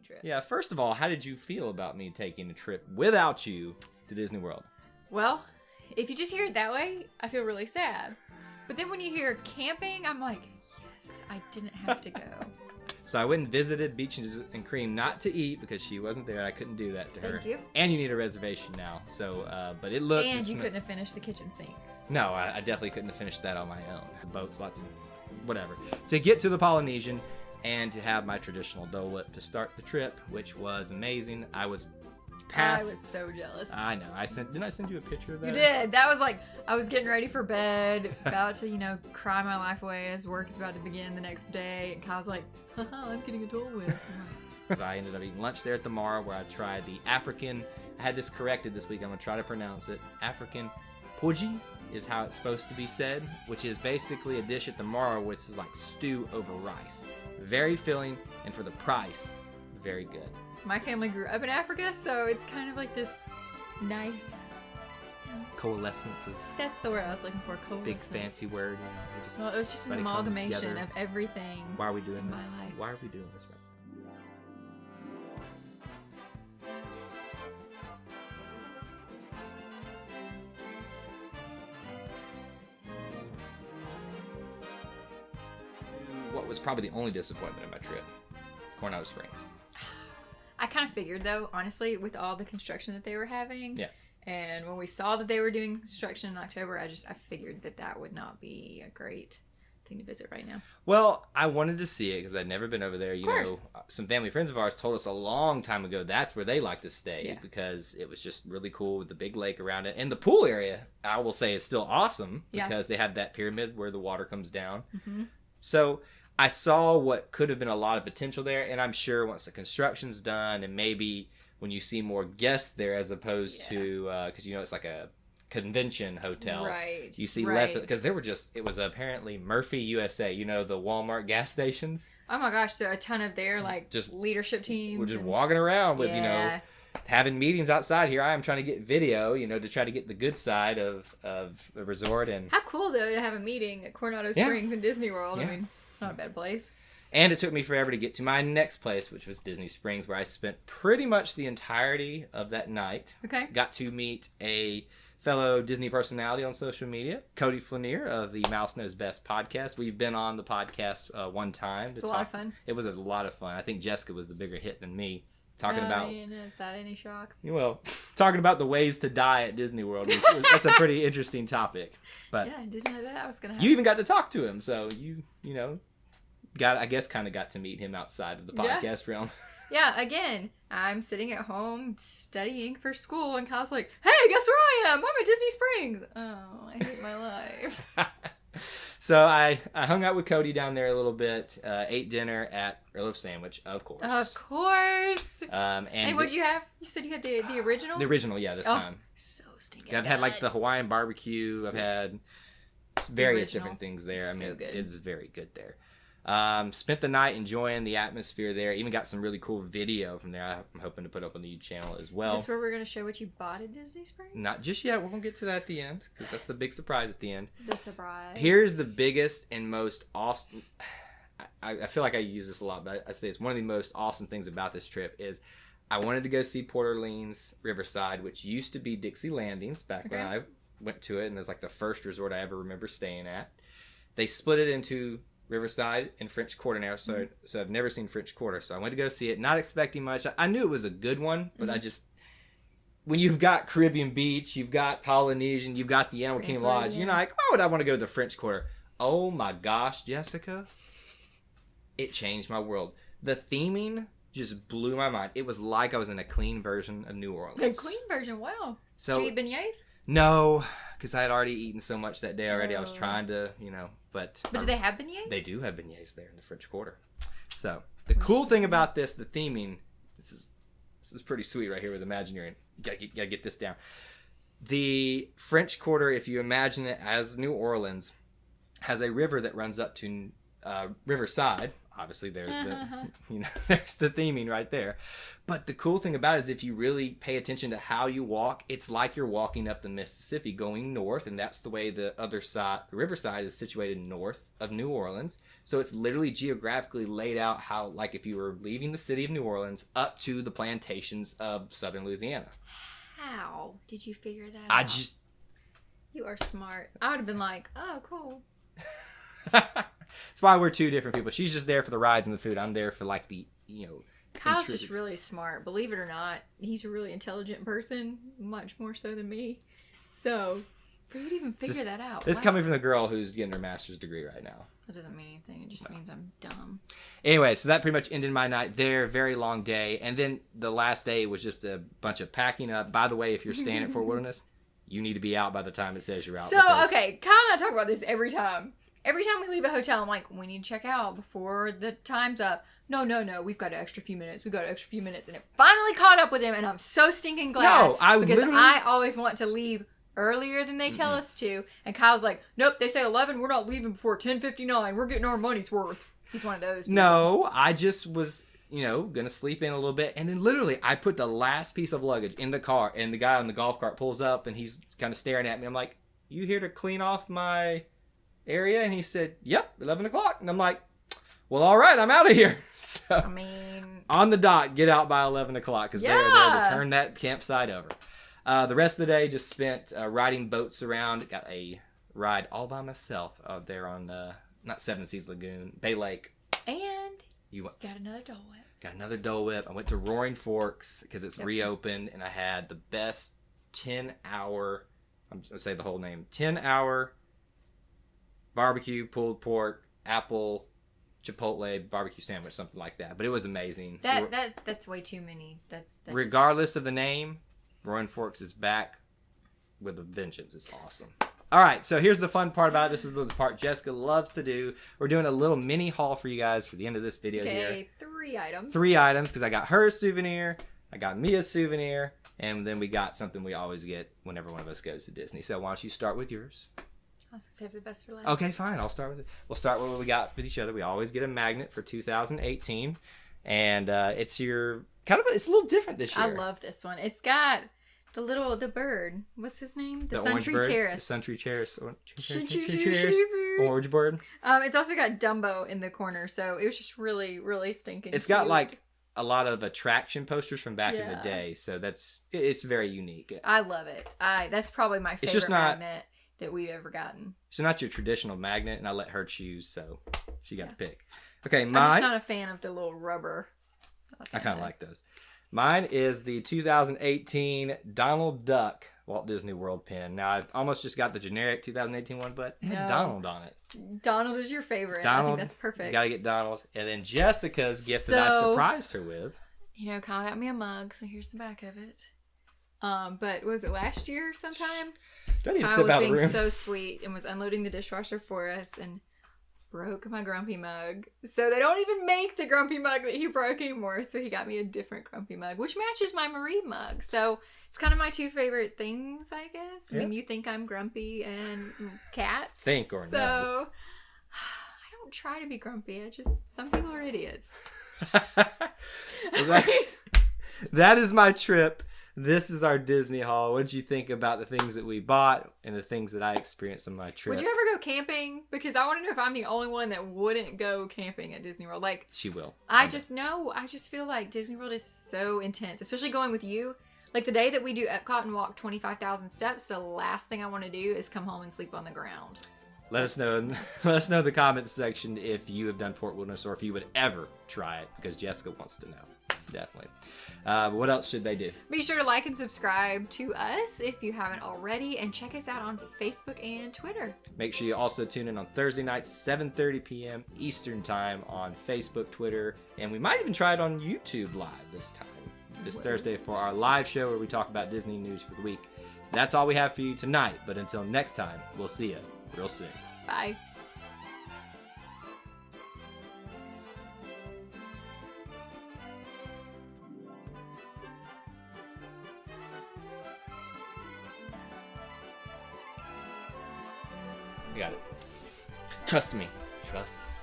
trip. Yeah, first of all, how did you feel about me taking a trip without you to Disney World? Well, if you just hear it that way, I feel really sad. But then when you hear camping, I'm like, yes, I didn't have to go. So I went and visited Beaches and Cream, not to eat because she wasn't there. I couldn't do that to her. Thank you. And you need a reservation now. So, but it looked... And you couldn't have finished the kitchen sink. No, I definitely couldn't have finished that on my own. Boats, lots of... whatever. To get to the Polynesian and to have my traditional Dole Whip to start the trip, which was amazing. I was past... I was so jealous. I know. Didn't I send you a picture of that? You did. That was like, I was getting ready for bed, about to, cry my life away as work is about to begin the next day. And Kyle's like, haha, I'm getting a Dole Whip. I ended up eating lunch there at the Mara where I tried the African... I had this corrected this week. I'm going to try to pronounce it. African Poji is how it's supposed to be said, which is basically a dish at the Mara, which is like stew over rice. Very filling, and for the price, very good. My family grew up in Africa, so it's kind of like this nice... Coalescence of... That's the word I was looking for, coalescence. Big fancy word. Well, it was just an everybody comes amalgamation together. of everything. Why are we doing in this? my life. Why are we doing this right now? What was probably the only disappointment in my trip? Coronado Springs. I kind of figured, though, honestly, with all the construction that they were having. Yeah. And when we saw that they were doing construction in October, I figured that would not be a great thing to visit right now. Well, I wanted to see it because I'd never been over there. Of course. Some family friends of ours told us a long time ago that's where they like to stay because it was just really cool with the big lake around it. And the pool area, I will say, is still awesome because they have that pyramid where the water comes down. Mm-hmm. So I saw what could have been a lot of potential there, and I'm sure once the construction's done and maybe when you see more guests there as opposed to, because it's like a convention hotel. Right. You see less, because it was apparently Murphy USA, the Walmart gas stations. Oh my gosh, so a ton of their just leadership teams. We're just walking around with, having meetings outside. Here I am trying to get video, to try to get the good side of a resort. And how cool, though, to have a meeting at Coronado Springs in Disney World. Yeah. I mean, it's not a bad place. And it took me forever to get to my next place, which was Disney Springs, where I spent pretty much the entirety of that night. Okay. Got to meet a fellow Disney personality on social media, Cody Flanier of the Mouse Knows Best podcast. We've been on the podcast one time. It's a lot of fun. It was a lot of fun. I think Jessica was the bigger hit than me. Talking about... Is that any shock? Well, talking about the ways to die at Disney World. That's a pretty interesting topic. But yeah, I didn't know that was going to happen. You even got to talk to him, so you got to meet him outside of the podcast realm. Yeah, again, I'm sitting at home studying for school, and Kyle's like, hey, guess where I am? I'm at Disney Springs. Oh, I hate my life. So I hung out with Cody down there a little bit, ate dinner at Earl of Sandwich, of course. Of course. And what'd you have? You said you had the original? The original, yeah, this time. So stinking I've had like the Hawaiian barbecue. I've had various different things there. Good. It's very good there. Spent the night enjoying the atmosphere there. Even got some really cool video from there. I'm hoping to put up on the YouTube channel as well. Is this where we're going to show what you bought at Disney Springs? Not just yet. We're going to get to that at the end because that's the big surprise at the end. The surprise. Here's the biggest and most awesome... I feel like I use this a lot, but I say it's one of the most awesome things about this trip is I wanted to go see Port Orleans Riverside, which used to be Dixie Landings back when I went to it, and it was like the first resort I ever remember staying at. They split it into Riverside and French Quarter now, so I've never seen French Quarter, so I went to go see it, not expecting much. I knew it was a good one, but I just... When you've got Caribbean Beach, you've got Polynesian, you've got the Animal Kingdom Lodge, you're not like, why would I want to go to the French Quarter? Oh my gosh, Jessica. It changed my world. The theming just blew my mind. It was like I was in a clean version of New Orleans. A clean version? Wow. So, did you eat beignets? No, because I had already eaten so much that day already. I was trying to, but... But do they have beignets? They do have beignets there in the French Quarter. So, the cool thing about this, the theming, this is pretty sweet right here with Imagineering. You gotta get this down. The French Quarter, if you imagine it as New Orleans, has a river that runs up to Riverside obviously there's there's the theming right there. But the cool thing about it is if you really pay attention to how you walk, it's like you're walking up the Mississippi going north, and that's the way the other side, the Riverside, is situated north of New Orleans. So it's literally geographically laid out how, like if you were leaving the city of New Orleans up to the plantations of southern Louisiana. How did you figure that out? You are smart. I would have been like, oh, cool. That's why we're two different people. She's just there for the rides and the food. I'm there for like the, Kyle's just really smart. Believe it or not, he's a really intelligent person, much more so than me. So, for you to even figure that out. This is coming from the girl who's getting her master's degree right now. That doesn't mean anything. It just means I'm dumb. Anyway, so that pretty much ended my night there. Very long day. And then the last day was just a bunch of packing up. By the way, if you're staying at Fort Wilderness, you need to be out by the time it says you're out. So, okay, Kyle and I talk about this every time. Every time we leave a hotel, I'm like, we need to check out before the time's up. No, we've got an extra few minutes. And it finally caught up with him, and I'm so stinking glad. Because I always want to leave earlier than they tell us to. And Kyle's like, nope, they say 11. We're not leaving before 10:59. We're getting our money's worth. He's one of those people. No, I just was, gonna sleep in a little bit. And then literally, I put the last piece of luggage in the car, and the guy on the golf cart pulls up, and he's kind of staring at me. I'm like, you here to clean off my area? And he said, yep, 11 o'clock. And I'm like, well, all right, I'm out of here. So, on the dot, get out by 11 o'clock because they're there to turn that campsite over. The rest of the day just spent riding boats around. Got a ride all by myself out there on, not Seven Seas Lagoon, Bay Lake. And you got another Dole Whip. Got another Dole Whip. I went to Roaring Forks because it's reopened, and I had the best 10-hour, I'm going to say the whole name, 10-hour barbecue, pulled pork, apple, chipotle barbecue sandwich, something like that. But it was amazing. That's way too many. That's regardless of the name, Roaring Forks is back with a vengeance. It's awesome. All right, so here's the fun part about it. This is the part Jessica loves to do. We're doing a little mini haul for you guys for the end of this video here. Okay, 3 items. 3 items because I got her a souvenir, I got me a souvenir, and then we got something we always get whenever one of us goes to Disney. So why don't you start with yours? I was going to save the best for last. Okay, fine. I'll start with it. We'll start with what we got with each other. We always get a magnet for 2018. And it's your it's a little different this year. I love this one. It's got the bird. What's his name? The Suntree Terrace. The Suntree Terrace. Orange bird. It's also got Dumbo in the corner. So it was just really, really stinking It's got like a lot of attraction posters from back in the day. So it's very unique. I love it. That's probably my favorite magnet that we've ever gotten. It's not your traditional magnet, and I let her choose, so she got to pick. Okay, I'm just not a fan of the little rubber. I kind of like those. Mine is the 2018 Donald Duck Walt Disney World pin. Now, I almost just got the generic 2018 one, but it had Donald on it. Donald is your favorite. I think that's perfect. You got to get Donald. And then Jessica's gift that I surprised her with. Kyle got me a mug, so here's the back of it. But was it last year sometime? Kyle was being so sweet and was unloading the dishwasher for us and broke my grumpy mug. So they don't even make the grumpy mug that he broke anymore. So he got me a different grumpy mug, which matches my Marie mug. So it's kind of my 2 favorite things, I guess. Yeah. I mean, you think I'm grumpy and cats. Think or no. So I don't try to be grumpy. Some people are idiots. That is my trip. This is our Disney haul. What did you think about the things that we bought and the things that I experienced on my trip? Would you ever go camping? Because I want to know if I'm the only one that wouldn't go camping at Disney World. Like, she will. I just feel like Disney World is so intense, especially going with you. Like the day that we do Epcot and walk 25,000 steps, the last thing I want to do is come home and sleep on the ground. Let us know in the comments section if you have done Fort Wilderness or if you would ever try it, because Jessica wants to know. Definitely. What else should they do? Be sure to like and subscribe to us if you haven't already, and check us out on Facebook and Twitter. Make sure you also tune in on Thursday nights, 7:30 p.m. Eastern Time on Facebook, Twitter, and we might even try it on YouTube Live this time, Thursday for our live show where we talk about Disney news for the week. That's all we have for you tonight, but until next time, we'll see you real soon. Bye. You got it. Trust me. Trust